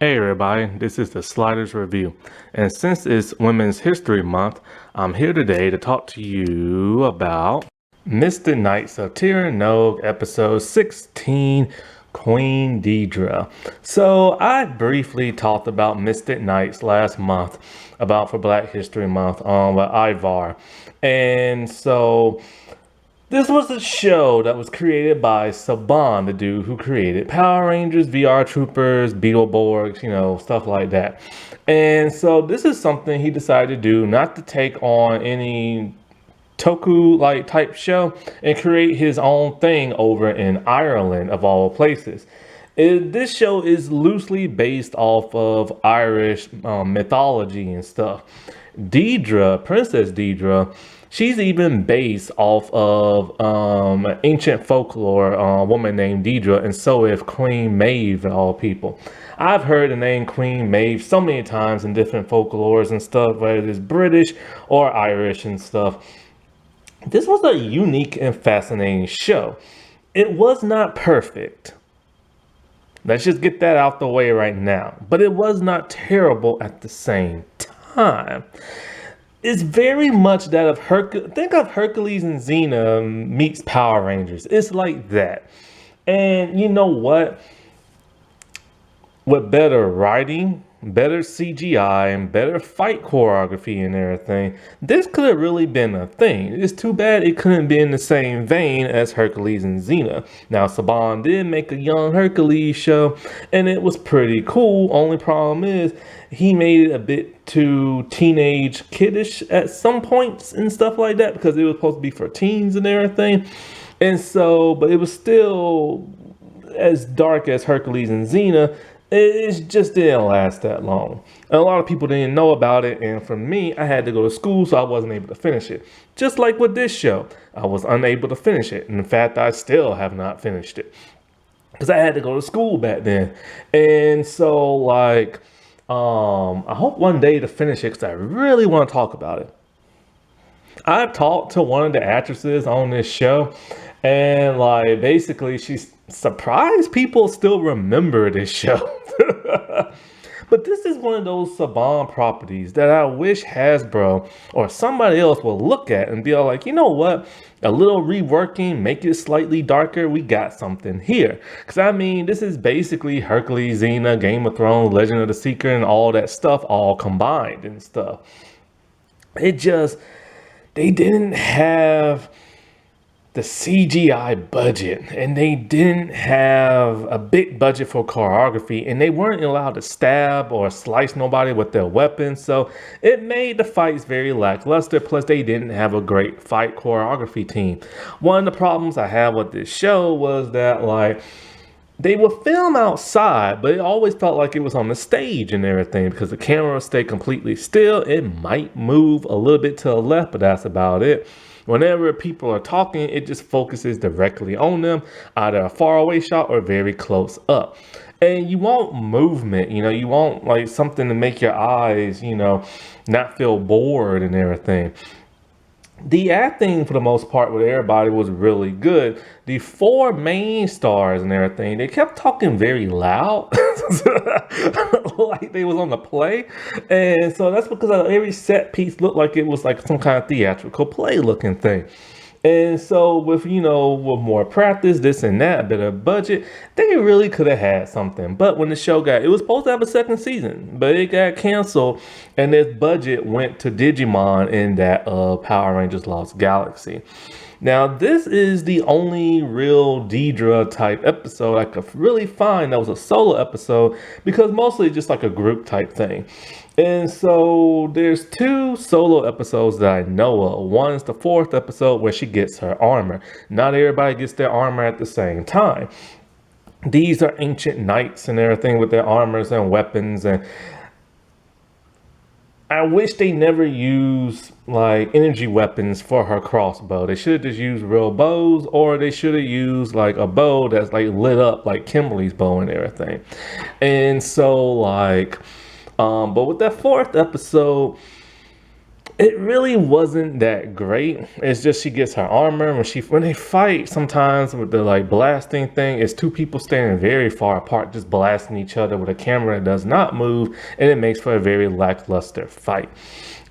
Hey everybody, this is the Sliders Review, and since it's Women's History Month, I'm here today to talk to you about Mystic Knights of Tir Nog, episode 16, Queen Deidre. So I briefly talked about Mystic Knights last month, for Black History Month with Ivar, and so this was a show that was created by Saban, the dude who created Power Rangers, VR Troopers, Beetleborgs, stuff like that. And so this is something he decided to do, not to take on any Toku like type show and create his own thing over in Ireland of all places. This show is loosely based off of Irish mythology and stuff. Deidre, Princess Deidre, she's even based off of ancient folklore, a woman named Deidre, and so is Queen Maeve of all people. I've heard the name Queen Maeve so many times in different folklores and stuff, whether it is British or Irish and stuff. This was a unique and fascinating show. It was not perfect. Let's just get that out the way right now. But it was not terrible at the same time. It's very much that of think of Hercules and Xena meets Power Rangers. It's like that. And you know what? With better writing, better CGI, and better fight choreography and everything, this could have really been a thing. It's too bad it couldn't be in the same vein as Hercules and Xena. Now, Saban did make a young Hercules show, and it was pretty cool. Only problem is, he made it a bit too teenage kiddish at some points and stuff like that, because it was supposed to be for teens and everything. And so, but it was still as dark as Hercules and Xena. It just didn't last that long. And a lot of people didn't know about it. And for me, I had to go to school, so I wasn't able to finish it. Just like with this show, I was unable to finish it. And in fact, I still have not finished it, because I had to go to school back then. And so, I hope one day to finish it, because I really want to talk about it. I've talked to one of the actresses on this show, and basically she's surprised people still remember this show. But this is one of those Saban properties that I wish Hasbro or somebody else will look at and be all like, you know what? A little reworking, make it slightly darker. We got something here. Because I mean, this is basically Hercules, Xena, Game of Thrones, Legend of the Seeker, and all that stuff all combined and stuff. They didn't have the CGI budget, and they didn't have a big budget for choreography, and they weren't allowed to stab or slice nobody with their weapons, so it made the fights very lackluster. Plus, they didn't have a great fight choreography team. One of the problems I had with this show was that they would film outside, but it always felt like it was on the stage and everything, because the camera would stay completely still. It might move a little bit to the left, but that's about it. Whenever people are talking, it just focuses directly on them, either a far away shot or very close up. And you want movement, you want something to make your eyes, not feel bored and everything. The acting, for the most part, with everybody was really good. The four main stars and everything, they kept talking very loud, like they was on the play. And so that's because every set piece looked like it was like some kind of theatrical play looking thing. And so with more practice, this and that, a bit of budget, they really could have had something. But when the show it was supposed to have a second season, but it got canceled, and its budget went to Digimon in that Power Rangers Lost Galaxy. Now, this is the only real Deidre type episode I could really find that was a solo episode, because mostly just like a group type thing. And so there's two solo episodes that I know of. One is the fourth episode where she gets her armor. Not everybody gets their armor at the same time. These are ancient knights and everything with their armors and weapons, and I wish they never used energy weapons for her crossbow. They should have just used real bows, or they should have used a bow that's lit up like Kimberly's bow and everything. And so but with that fourth episode, It really wasn't that great. It's just she gets her armor when they fight. Sometimes with the like blasting thing, it's two people standing very far apart, just blasting each other with a camera that does not move, and it makes for a very lackluster fight.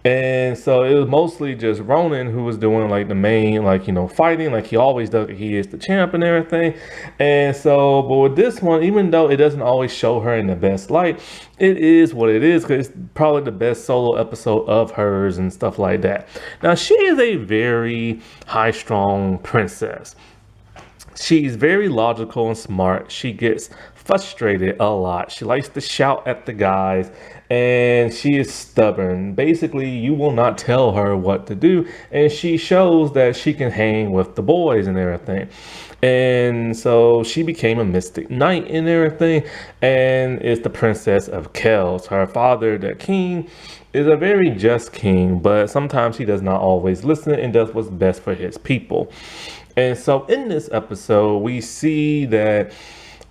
And so it was mostly just Ronan who was doing like the main, like, fighting like he always does. He is the champ and everything. And so, but with this one, even though it doesn't always show her in the best light, it is what it is because it's probably the best solo episode of hers and stuff like that. Now, she is a very high strung princess. She's very logical and smart. She gets frustrated a lot. She likes to shout at the guys, and she is stubborn. Basically, you will not tell her what to do, and she shows that she can hang with the boys and everything. And so she became a mystic knight and everything, and is the princess of Kells. Her father, the king, is a very just king, but sometimes he does not always listen and does what's best for his people. And so in this episode, we see that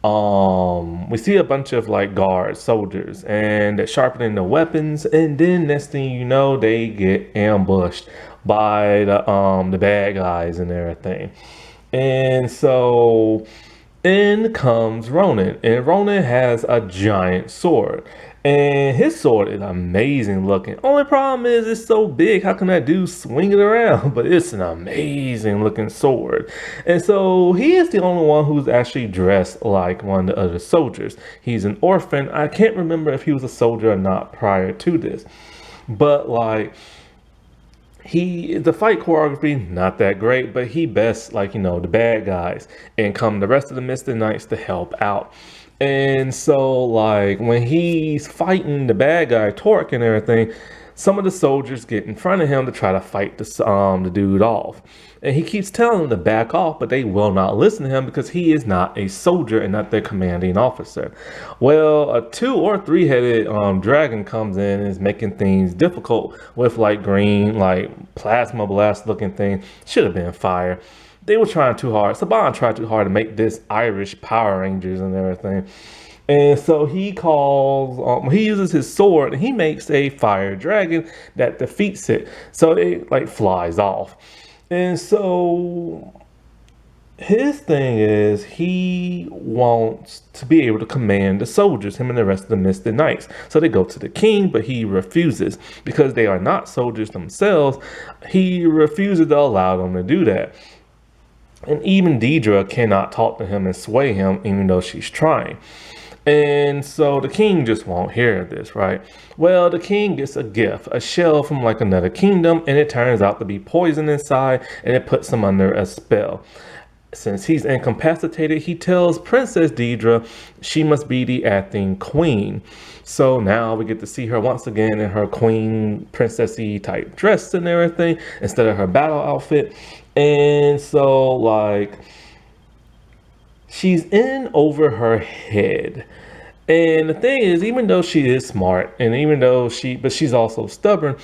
we see a bunch of like guards, soldiers, and they're sharpening the weapons, and then next thing you know, they get ambushed by the bad guys and everything. And so in comes Ronan, and Ronan has a giant sword. And his sword is amazing looking. Only problem is it's so big. How can that dude swing it around? But it's an amazing looking sword. And so he is the only one who's actually dressed like one of the other soldiers. He's an orphan. I can't remember if he was a soldier or not prior to this. But like, the fight choreography not that great, but he best like the bad guys, and come the rest of the Mr. Knights to help out. And so like when he's fighting the bad guy Torque and everything, some of the soldiers get in front of him to try to fight the dude off, and he keeps telling them to back off, but they will not listen to him because he is not a soldier and not their commanding officer. Well, a 2 or 3-headed dragon comes in and is making things difficult with like green, like plasma blast looking thing. Should have been fire. They were trying too hard. Saban tried too hard to make this Irish Power Rangers and everything. And so he he uses his sword and he makes a fire dragon that defeats it. So it like flies off. And so his thing is he wants to be able to command the soldiers, him and the rest of the Mystic Knights. So they go to the king, but he refuses because they are not soldiers themselves. He refuses to allow them to do that. And even Deidre cannot talk to him and sway him, even though she's trying. And so the king just won't hear this, right? Well, the king gets a gift, a shell from like another kingdom, and it turns out to be poison inside, and it puts him under a spell. Since he's incapacitated, he tells Princess Deidre she must be the acting queen. So now we get to see her once again in her queen princessy type dress and everything instead of her battle outfit. And so like she's in over her head. And the thing is, even though she is smart and even though but she's also stubborn,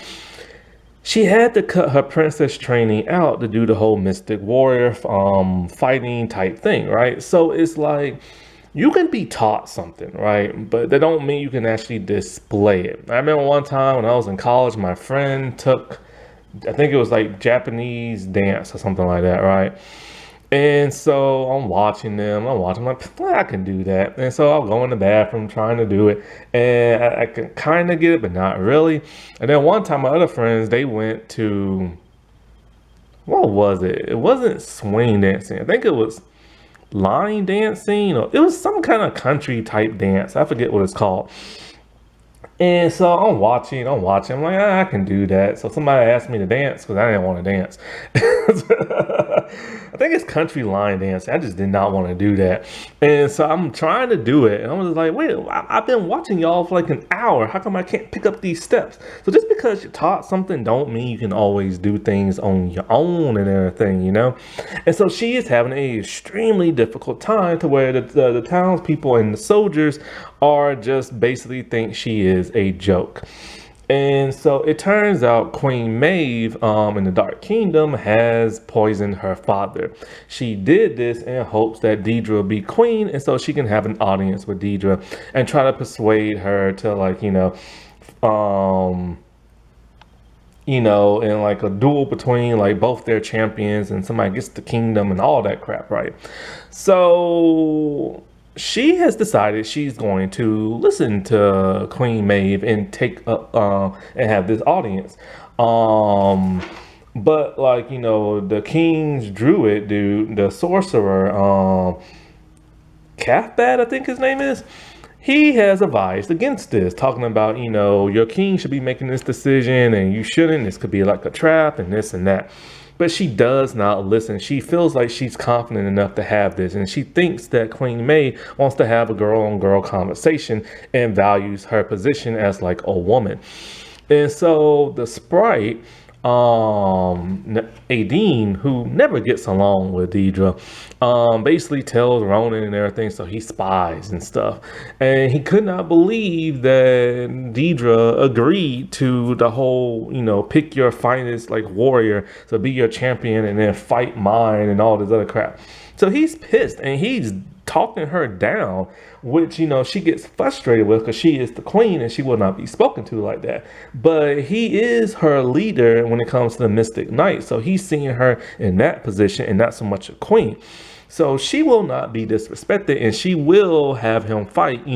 she had to cut her princess training out to do the whole mystic warrior fighting type thing, right? So it's like you can be taught something, right? But that don't mean you can actually display it. I remember one time when I was in college, my friend took, I think it was like Japanese dance or something like that, right? And so I'm watching like, well, I can do that. And so I'll go in the bathroom trying to do it. And I can kind of get it, but not really. And then one time my other friends, they went to, what was it? It wasn't swing dancing. I think it was line dancing, or it was some kind of country type dance. I forget what it's called. And so I'm watching. I'm like, I can do that. So somebody asked me to dance because I didn't want to dance. I think it's country line dancing. I just did not want to do that. And so I'm trying to do it. And I was like, wait, I've been watching y'all for like an hour. How come I can't pick up these steps? So just because you're taught something don't mean you can always do things on your own and everything, you know? And so she is having an extremely difficult time to where the townspeople and the soldiers are just basically think she is a joke. And so it turns out Queen Maeve in the Dark Kingdom has poisoned her father. She did this in hopes that Deidre will be queen, and so she can have an audience with Deidre and try to persuade her to, like, in like a duel between like both their champions, and somebody gets the kingdom and all that crap, right? So she has decided she's going to listen to Queen Maeve and take up and have this audience. But like, the king's druid dude, the sorcerer, Cathbad, I think his name is, he has advised against this, talking about, your king should be making this decision and you shouldn't. This could be like a trap and this and that. But she does not listen. She feels like she's confident enough to have this. And she thinks that Queen May wants to have a girl-on-girl conversation and values her position as like a woman. And so the sprite, Adine, who never gets along with Deidre, basically tells Ronan and everything, so he spies and stuff. And he could not believe that Deidre agreed to the whole, pick your finest like warrior to be your champion and then fight mine and all this other crap. So he's pissed and he's talking her down, which she gets frustrated with because she is the queen and she will not be spoken to like that. But he is her leader when it comes to the Mystic Knight, so he's seeing her in that position and not so much a queen. So she will not be disrespected and she will have him fight,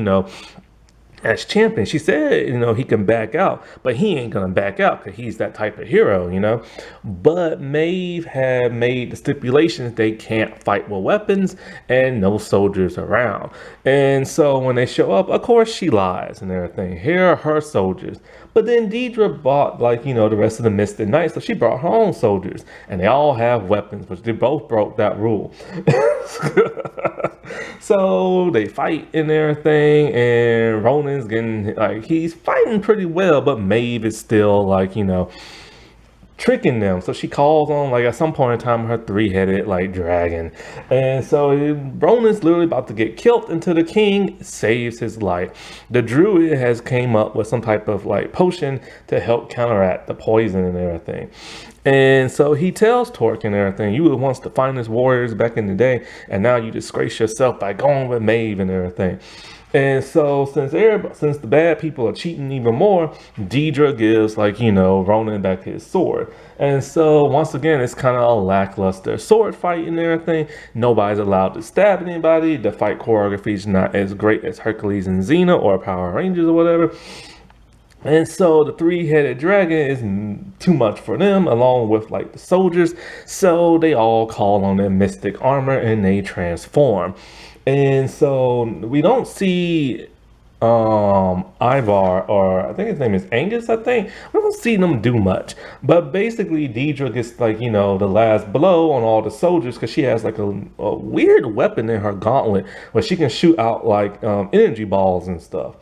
as champion. She said, he can back out, but he ain't gonna back out because he's that type of hero, But Maeve had made the stipulations they can't fight with weapons and no soldiers around. And so when they show up, of course she lies and everything. Here are her soldiers. But then Deidre bought the rest of the Mystic Knights, so she brought her own soldiers. And they all have weapons, which they both broke that rule. So they fight and everything, and Ronan's getting, he's fighting pretty well, but Maeve is still, tricking them. So she calls on, at some point in time, her three-headed, dragon. And so Ronan's literally about to get killed until the king saves his life. The druid has came up with some type of, potion to help counteract the poison and everything. And so he tells Torque and everything, you were once the finest warriors back in the day, and now you disgrace yourself by going with Maeve and everything. And so since the bad people are cheating even more, Deidre gives Ronan back his sword. And so once again, it's kind of a lackluster sword fight and everything. Nobody's allowed to stab anybody. The fight choreography is not as great as Hercules and Xena or Power Rangers or whatever. And so the three-headed dragon is too much for them, along with the soldiers. So they all call on their mystic armor and they transform. And so we don't see Ivar, or I think his name is Angus, I think. We don't see them do much. But basically Deidre gets the last blow on all the soldiers because she has a weird weapon in her gauntlet where she can shoot out energy balls and stuff.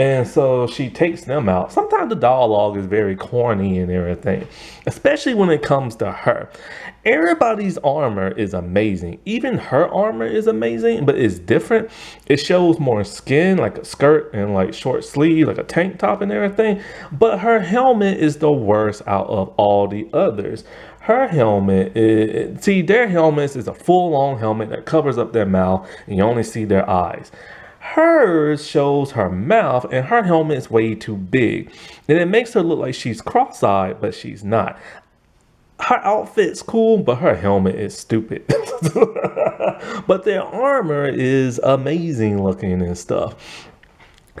And so she takes them out. Sometimes the dialogue is very corny and everything, especially when it comes to her. Everybody's armor is amazing. Even her armor is amazing, but it's different. It shows more skin, like a skirt and short sleeve, like a tank top and everything. But her helmet is the worst out of all the others. Her helmet their helmets is a full-on helmet that covers up their mouth and you only see their eyes. Hers shows her mouth and her helmet is way too big. And it makes her look like she's cross-eyed, but she's not. Her outfit's cool, but her helmet is stupid. But their armor is amazing looking and stuff.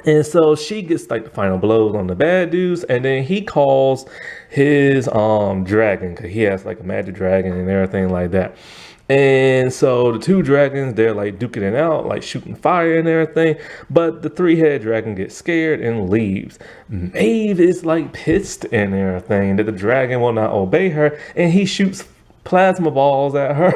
And so she gets the final blows on the bad dudes, and then he calls his dragon, because he has a magic dragon and everything like that. And so the two dragons, they're duking it out, shooting fire and everything. But the three-headed dragon gets scared and leaves. Maeve is pissed and everything that the dragon will not obey her. And he shoots plasma balls at her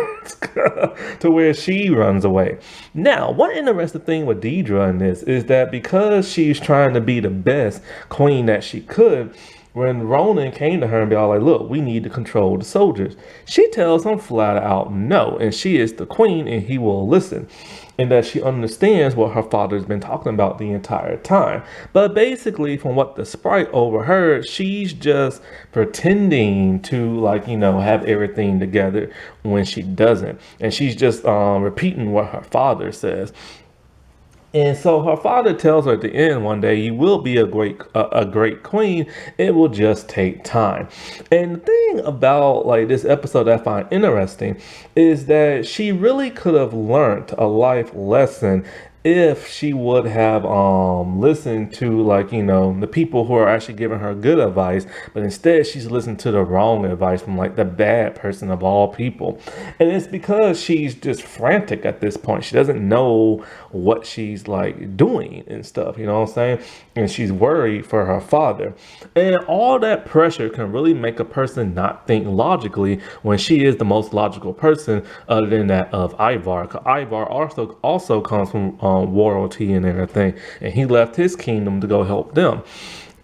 to where she runs away. Now, one interesting thing with Deidre in this is that because she's trying to be the best queen that she could, when Ronan came to her and be all look, we need to control the soldiers, she tells him flat out no, and she is the queen and he will listen, and that she understands what her father's been talking about the entire time. But basically, from what the sprite overheard, she's just pretending to have everything together when she doesn't, and she's just repeating what her father says. And so her father tells her at the end one day, "You will be a great queen. It will just take time." And the thing about like this episode that I find interesting is that she really could have learned a life lesson if she would have listened to, like, the people who are actually giving her good advice, but instead she's listened to the wrong advice from like the bad person of all people. And it's because she's just frantic at this point. She doesn't know what she's like doing and stuff, you know what I'm saying? And she's worried for her father. And all that pressure can really make a person not think logically when she is the most logical person other than that of Ivar. 'Cause Ivar also comes from royalty and everything, and he left his kingdom to go help them.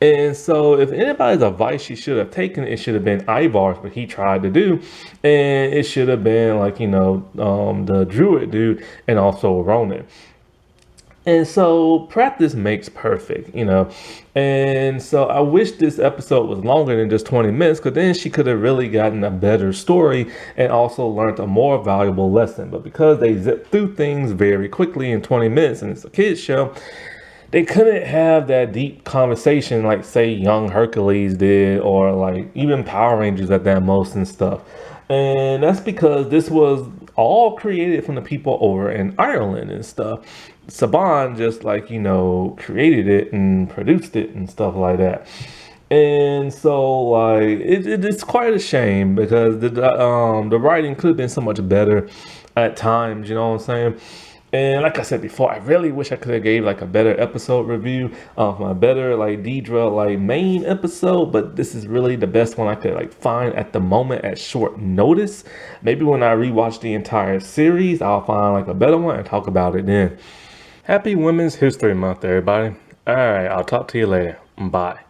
And so if anybody's advice she should have taken, it should have been Ivar's, but he tried to do. And it should have been like, the Druid dude and also Ronan. And so practice makes perfect. And so I wish this episode was longer than just 20 minutes, because then she could have really gotten a better story and also learned a more valuable lesson. But because they zip through things very quickly in 20 minutes and it's a kid's show, they couldn't have that deep conversation like, say, young Hercules did, or like even Power Rangers at that most and stuff. And that's because this was all created from the people over in Ireland and stuff. Saban just like, created it and produced it and stuff like that. And so like it's quite a shame, because the writing could have been so much better at times, you know what I'm saying? And like I said before, I really wish I could have gave like a better episode review of my better like Deidre like main episode, but this is really the best one I could like find at the moment at short notice. Maybe when I rewatch the entire series, I'll find like a better one and talk about it then. Happy Women's History Month, everybody. All right, I'll talk to you later. Bye.